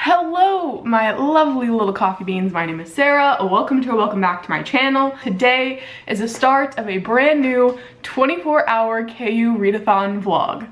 Hello, my lovely little coffee beans. My name is Sarah. Welcome back to my channel. Today is the start of a brand new 24-hour KU readathon vlog.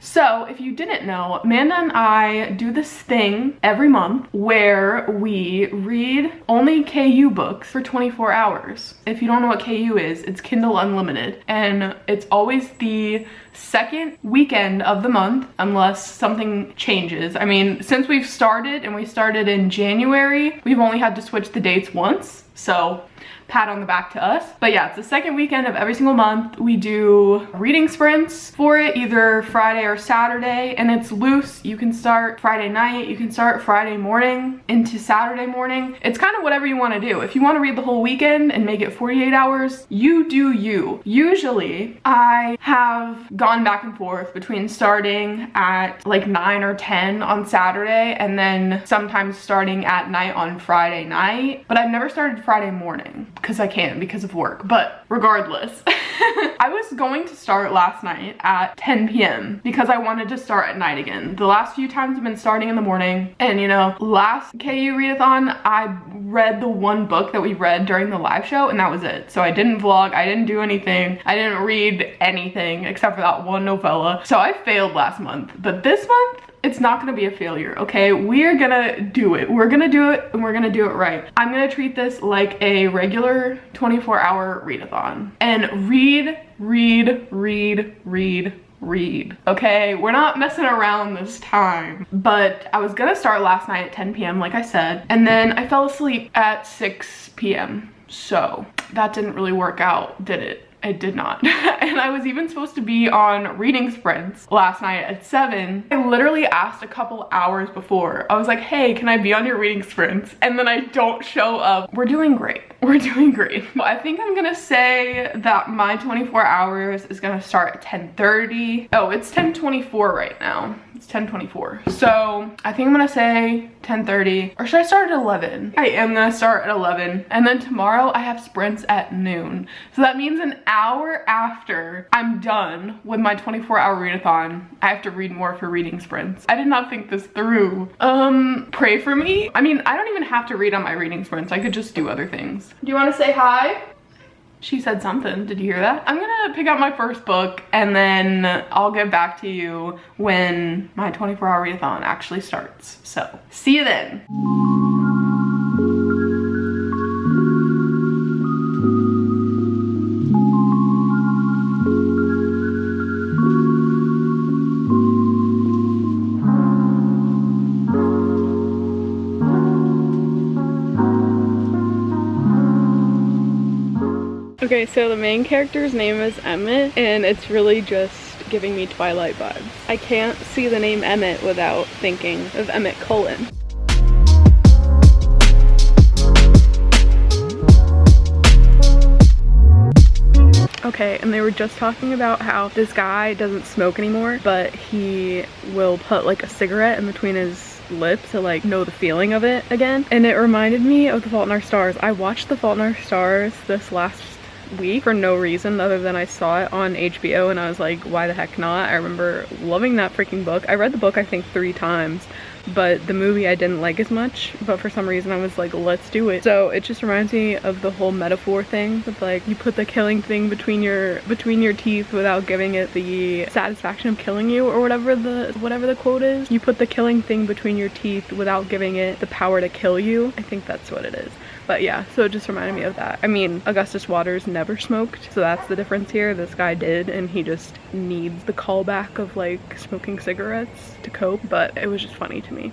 So, if you didn't know, Amanda and I do this thing every month where we read only KU books for 24 hours. If you don't know what KU is, it's Kindle Unlimited, and it's always the second weekend of the month unless something changes. I mean, since we've started, and we started in January, we've only had to switch the dates once, so pat on the back to us. But yeah, it's the second weekend of every single month. We do reading sprints for it, either Friday or Saturday, and it's loose. You can start Friday night, you can start Friday morning into Saturday morning. It's kind of whatever you want to do. If you want to read the whole weekend and make it 48 hours, you do you. Usually, I have gone back and forth between starting at like 9 or 10 on Saturday and then sometimes starting at night on Friday night, but I've never started Friday morning because I can't because of work. But regardless, I was going to start last night at 10 p.m. because I wanted to start at night again. The last few times I've been starting in the morning, and you know, last KU readathon I read the one book that we read during the live show and that was it. So I didn't vlog, I didn't do anything, I didn't read anything except for that one novella. So I failed last month, but this month it's not gonna be a failure, okay? We're gonna do it. We're gonna do it, and we're gonna do it right. I'm gonna treat this like a regular 24-hour readathon. And read, okay? We're not messing around this time. But I was gonna start last night at 10 p.m. like I said, and then I fell asleep at 6 p.m. So that didn't really work out, did it? It did not. And I was even supposed to be on reading sprints last night at 7. I literally asked a couple hours before. I was like, hey, can I be on your reading sprints? And then I don't show up. We're doing great. We're doing great. But I think I'm gonna say that my 24 hours is gonna start at 10:30. Oh, it's 10:24 right now. It's 10:24. So I think I'm gonna say 10:30, or should I start at 11? I am gonna start at 11, and then tomorrow I have sprints at noon. So that means an hour after I'm done with my 24-hour readathon, I have to read more for reading sprints. I did not think this through. Pray for me. I mean, I don't even have to read on my reading sprints. I could just do other things. Do you want to say hi? She said something. Did you hear that? I'm gonna pick out my first book and then I'll get back to you when my 24-hour readathon actually starts. So, see you then. Okay, so the main character's name is Emmett, and it's really just giving me Twilight vibes. I can't see the name Emmett without thinking of Emmett Cullen. Okay, and they were just talking about how this guy doesn't smoke anymore, but he will put like a cigarette in between his lips to like know the feeling of it again. And it reminded me of The Fault in Our Stars. I watched The Fault in Our Stars this last week for no reason other than I saw it on HBO and I was like, why the heck not? I remember loving that freaking book. I read the book I think 3 times, but the movie I didn't like as much, but for some reason I was like, let's do it. So it just reminds me of the whole metaphor thing with like, you put the killing thing between your teeth without giving it the satisfaction of killing you, or whatever the quote is. You put the killing thing between your teeth without giving it the power to kill you. I think that's what it is. But yeah, so it just reminded me of that. I mean, Augustus Waters never smoked, so that's the difference here. This guy did, and he just needs the callback of like smoking cigarettes to cope, but it was just funny to me.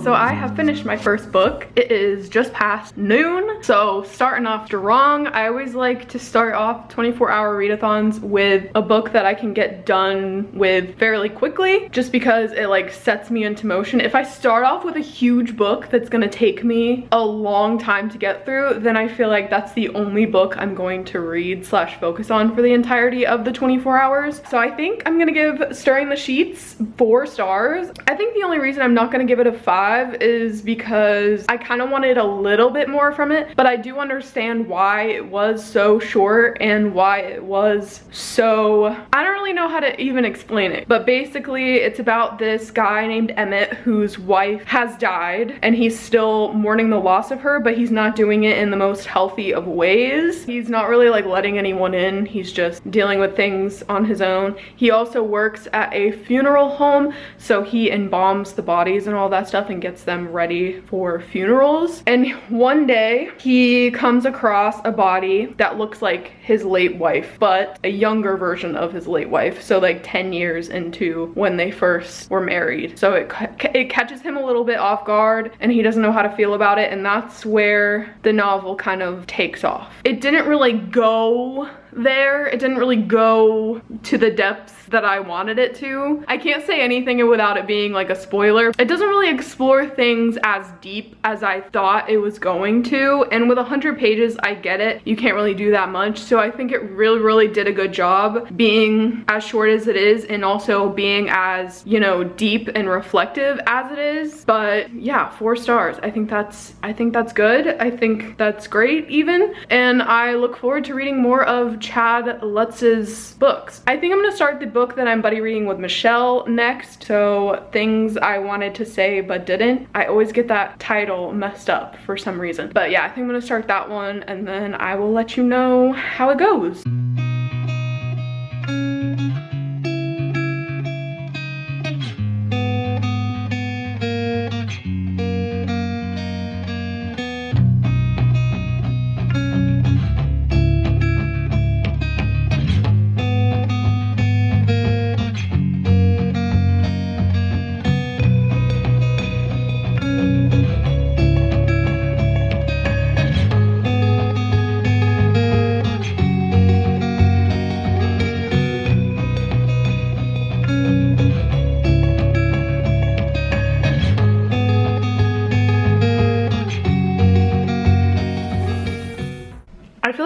So I have finished my first book. It is just past noon So starting off strong, I always like to start off 24-hour readathons with a book that I can get done with fairly quickly, just because it like sets me into motion. If I start off with a huge book that's gonna take me a long time to get through, then I feel like that's the only book I'm going to read slash focus on for the entirety of the 24 hours. So I think I'm gonna give Stirring the Sheets 4 stars. I think the only reason I'm not gonna give it a 5 is because I kind of wanted a little bit more from it, but I do understand why it was so short and why it was so, I don't really know how to even explain it, but basically it's about this guy named Emmett whose wife has died and he's still mourning the loss of her, but he's not doing it in the most healthy of ways. He's not really like letting anyone in, he's just dealing with things on his own. He also works at a funeral home, so he embalms the bodies and all that stuff and gets them ready for funerals. And one day he comes across a body that looks like his late wife, but a younger version of his late wife, so like 10 years into when they first were married. So it catches him a little bit off guard and he doesn't know how to feel about it, and that's where the novel kind of takes off. It didn't really go there. It didn't really go to the depths that I wanted it to. I can't say anything without it being like a spoiler. It doesn't really explore things as deep as I thought it was going to, and with 100 pages, I get it. You can't really do that much, so I think it really did a good job being as short as it is and also being as, you know, deep and reflective as it is. But yeah, 4 stars. I think that's good. I think that's great even, and I look forward to reading more of Chad Lutz's books. I think I'm gonna start the book that I'm buddy reading with Michelle next, so Things I Wanted to Say But Didn't. I always get that title messed up for some reason. But yeah, I think I'm gonna start that one and then I will let you know how it goes.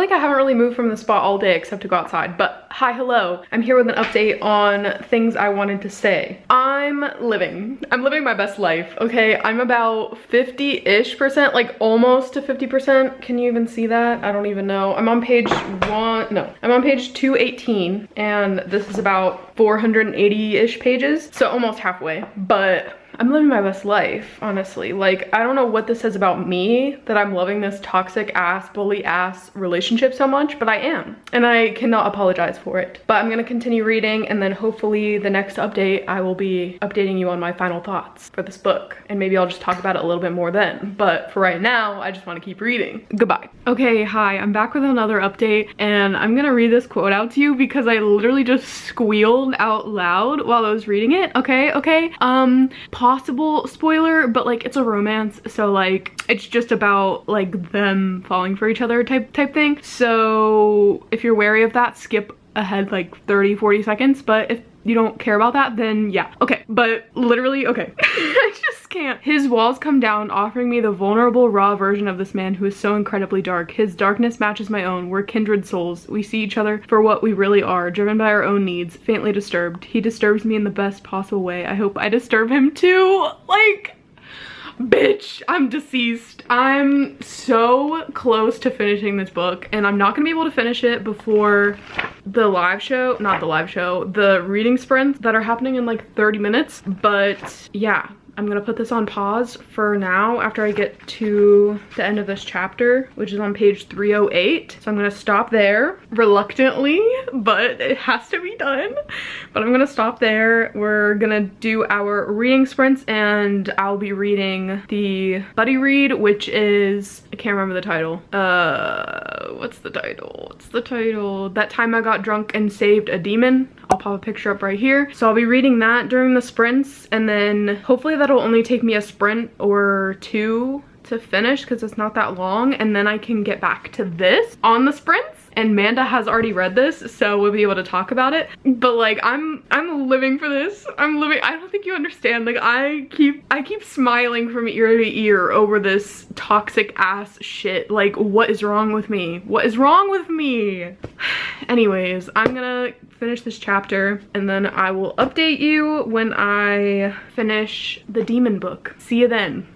I haven't really moved from the spot all day except to go outside, but hi, hello. I'm here with an update on things I wanted to say. I'm living my best life, okay? I'm about 50-ish%, like almost to 50%. Can you even see that? I don't even know. I'm on page 218 and this is about 480-ish pages, so almost halfway, but I'm living my best life, honestly. Like, I don't know what this says about me that I'm loving this toxic ass, bully ass relationship so much, but I am. And I cannot apologize for it. But I'm gonna continue reading, and then hopefully the next update, I will be updating you on my final thoughts for this book. And maybe I'll just talk about it a little bit more then. But for right now, I just wanna keep reading. Goodbye. Okay, hi, I'm back with another update, and I'm gonna read this quote out to you because I literally just squealed out loud while I was reading it, okay? Possible spoiler, but like it's a romance, so like it's just about like them falling for each other type thing. So if you're wary of that, skip ahead like 30-40 seconds, but if you don't care about that, then yeah. Okay, but literally, okay. I just can't. His walls come down, offering me the vulnerable, raw version of this man who is so incredibly dark. His darkness matches my own. We're kindred souls. We see each other for what we really are, driven by our own needs, faintly disturbed. He disturbs me in the best possible way. I hope I disturb him too. Like, bitch, I'm deceased. I'm so close to finishing this book, and I'm not gonna be able to finish it before the live show, not the live show, the reading sprints that are happening in like 30 minutes. But yeah, I'm gonna put this on pause for now after I get to the end of this chapter, which is on page 308. So I'm gonna stop there, reluctantly, but it has to be done. But I'm gonna stop there. We're gonna do our reading sprints, and I'll be reading the buddy read, which is, I can't remember the title. What's the title? What's the title? That Time I Got Drunk and Saved a Demon. I'll pop a picture up right here. So I'll be reading that during the sprints, and then hopefully that'll only take me a sprint or two to finish because it's not that long, and then I can get back to this on the sprints. And Manda has already read this, so we'll be able to talk about it. But like, I'm living for this. I don't think you understand. Like, I keep smiling from ear to ear over this toxic ass shit. Like, what is wrong with me? What is wrong with me? Anyways, I'm gonna finish this chapter and then I will update you when I finish the demon book. See you then.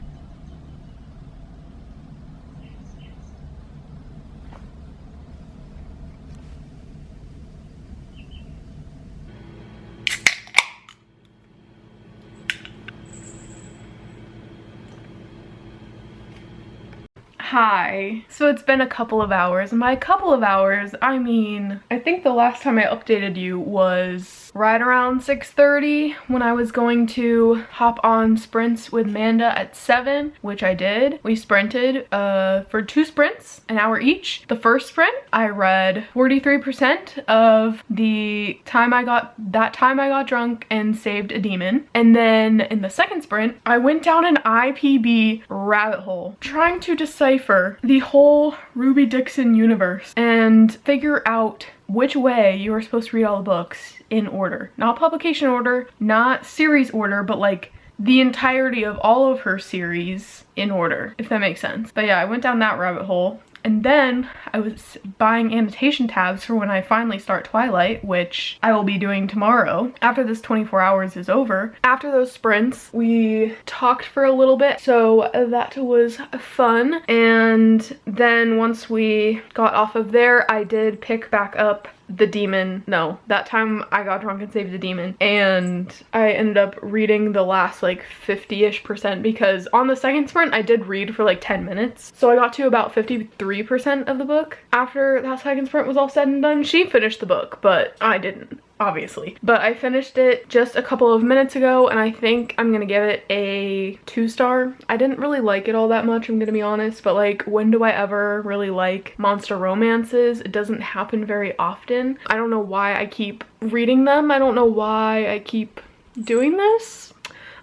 Hi. So it's been a couple of hours, and by a couple of hours, I mean, I think the last time I updated you was right around 6:30 when I was going to hop on sprints with Manda at 7, which I did. We sprinted for 2 sprints, an hour each. The first sprint, I read 43% of the time I got drunk and saved a demon. And then in the second sprint, I went down an IPB rabbit hole trying to decipher the whole Ruby Dixon universe and figure out which way you were supposed to read all the books in order. Not publication order, not series order, but like the entirety of all of her series in order, if that makes sense. But yeah, I went down that rabbit hole. And then I was buying annotation tabs for when I finally start Twilight, which I will be doing tomorrow after this 24 hours is over. After those sprints, we talked for a little bit, so that was fun. And then once we got off of there, I did pick back up the demon. No, that time I got drunk and saved the demon, and I ended up reading the last like 50-ish% because on the second sprint I did read for like 10 minutes, so I got to about 53% of the book. After that second sprint was all said and done, she finished the book, but I didn't, obviously. But I finished it just a couple of minutes ago, and I think I'm gonna give it a 2-star. I didn't really like it all that much, I'm gonna be honest, but like, when do I ever really like monster romances? It doesn't happen very often. I don't know why I keep reading them. I don't know why I keep doing this.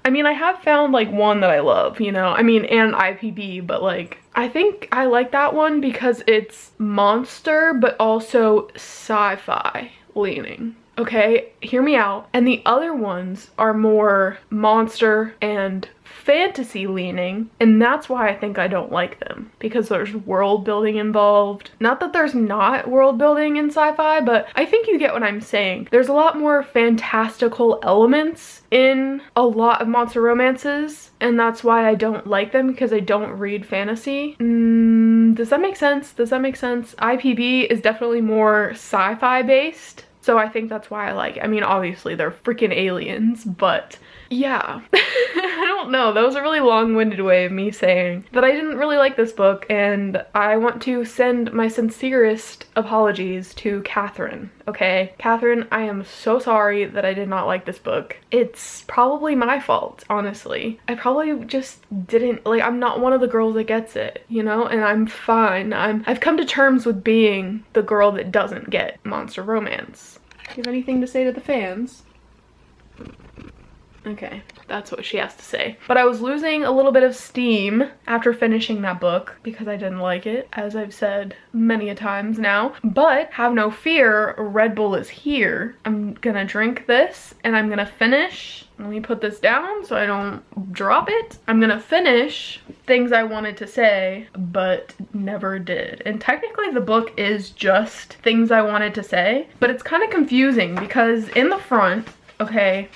I mean, I have found like one that I love, you know? I mean, and IPB, but like, I think I like that one because it's monster, but also sci-fi leaning. Okay, hear me out. And the other ones are more monster and fantasy leaning, and that's why I think I don't like them, because there's world building involved. Not that there's not world building in sci-fi, but I think you get what I'm saying. There's a lot more fantastical elements in a lot of monster romances, and that's why I don't like them, because I don't read fantasy. Does that make sense? Does that make sense? IPB is definitely more sci-fi based, so I think that's why I like it. I mean, obviously they're freaking aliens, but yeah. I don't know, that was a really long-winded way of me saying that I didn't really like this book, and I want to send my sincerest apologies to Catherine, okay? Catherine, I am so sorry that I did not like this book. It's probably my fault, honestly. I probably just didn't, like, I'm not one of the girls that gets it, you know? And I'm fine. I've come to terms with being the girl that doesn't get monster romance. Do you have anything to say to the fans? Okay, that's what she has to say. But I was losing a little bit of steam after finishing that book because I didn't like it, as I've said many a times now. But have no fear, Red Bull is here. I'm gonna drink this and I'm gonna finish. Let me put this down so I don't drop it. I'm gonna finish things I wanted to say but never did. And technically the book is just things I wanted to say, but it's kind of confusing because in the front, okay,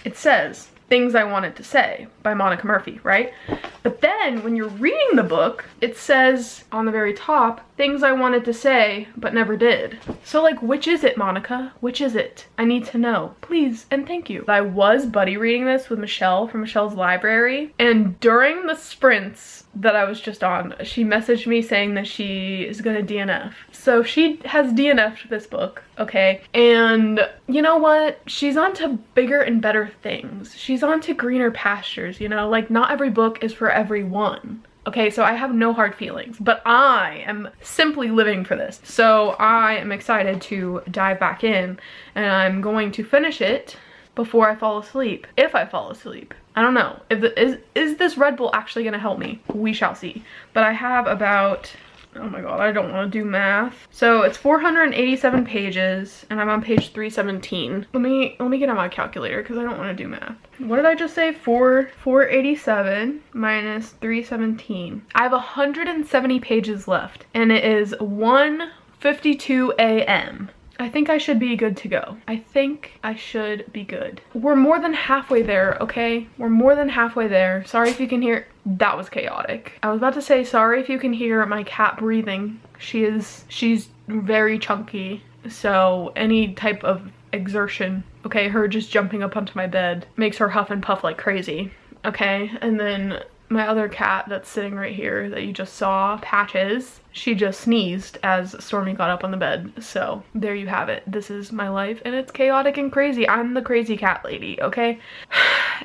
it says Things I Wanted to Say by Monica Murphy, right? But then when you're reading the book, it says on the very top, Things I Wanted to Say but Never Did. So like, which is it, Monica? Which is it? I need to know, please and thank you. I was buddy reading this with Michelle from Michelle's Library, and during the sprints that I was just on, she messaged me saying that she is gonna DNF. So she has DNF'd this book, okay? And you know what? She's on to bigger and better things. She's on to greener pastures, you know? Like, not every book is for everyone. Okay, so I have no hard feelings, but I am simply living for this. So I am excited to dive back in, and I'm going to finish it before I fall asleep. If I fall asleep. I don't know. Is this Red Bull actually gonna help me? We shall see. But I have about, oh my god, I don't want to do math. So it's 487 pages and I'm on page 317. Let me get on my calculator because I don't want to do math. What did I just say? 487 minus 317. I have 170 pages left and it is 1:52 a.m. I think I should be good to go. I think I should be good. We're more than halfway there, okay? We're more than halfway there. Sorry if you can hear, that was chaotic. I was about to say sorry if you can hear my cat breathing. She's very chunky, so any type of exertion, okay, her just jumping up onto my bed makes her huff and puff like crazy, okay? And then my other cat that's sitting right here that you just saw, Patches, she just sneezed as Stormy got up on the bed. So there you have it. This is my life and it's chaotic and crazy. I'm the crazy cat lady, okay?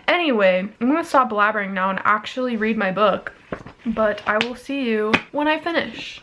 Anyway, I'm gonna stop blabbering now and actually read my book, but I will see you when I finish.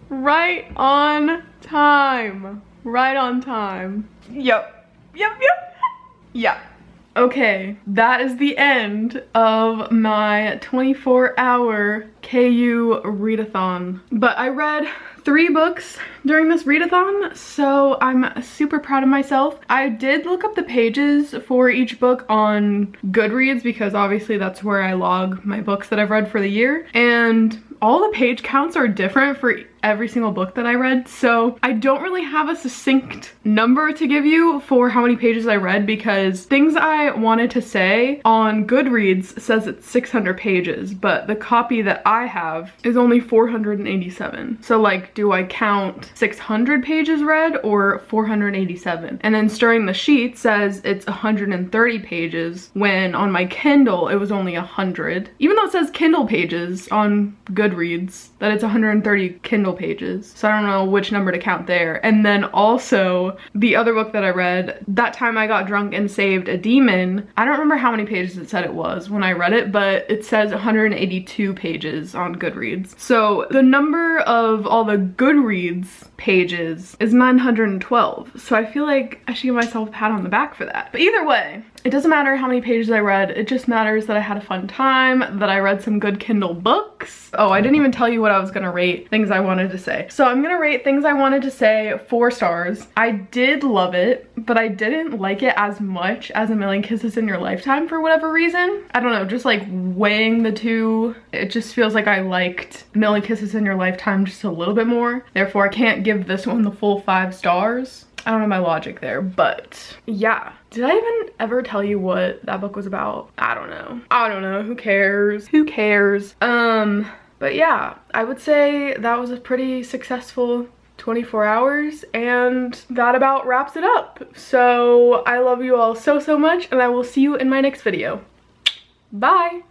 Right on time. Right on time. Yep. Yeah. Okay, that is the end of my 24-hour KU readathon. But I read 3 books during this readathon, so I'm super proud of myself. I did look up the pages for each book on Goodreads because obviously that's where I log my books that I've read for the year, and all the page counts are different for every single book that I read, so I don't really have a succinct number to give you for how many pages I read because things I wanted to say on Goodreads says it's 600 pages, but the copy that I have is only 487. So like, do I count 600 pages read or 487? And then Stirring the Sheets says it's 130 pages when on my Kindle it was only 100. Even though it says Kindle pages on Goodreads, that it's 130 Kindle pages. So I don't know which number to count there. And then also the other book that I read, That Time I Got Drunk and Saved a Demon, I don't remember how many pages it said it was when I read it, but it says 182 pages on Goodreads. So the number of all the Goodreads pages is 912. So I feel like I should give myself a pat on the back for that. But either way, It doesn't matter how many pages I read, it just matters that I had a fun time, that I read some good Kindle books. Oh, I didn't even tell you what I was gonna rate Things I Wanted to Say. So I'm gonna rate Things I Wanted to Say 4 stars. I did love it, but I didn't like it as much as A Million Kisses in Your Lifetime for whatever reason. I don't know, just like weighing the two, it just feels like I liked A Million Kisses in Your Lifetime just a little bit more. Therefore, I can't give this one the full 5 stars. I don't know my logic there, but yeah. Did I even ever tell you what that book was about? I don't know. Who cares? Who cares? But yeah, I would say that was a pretty successful 24 hours, and that about wraps it up. So I love you all so much, and I will see you in my next video. Bye.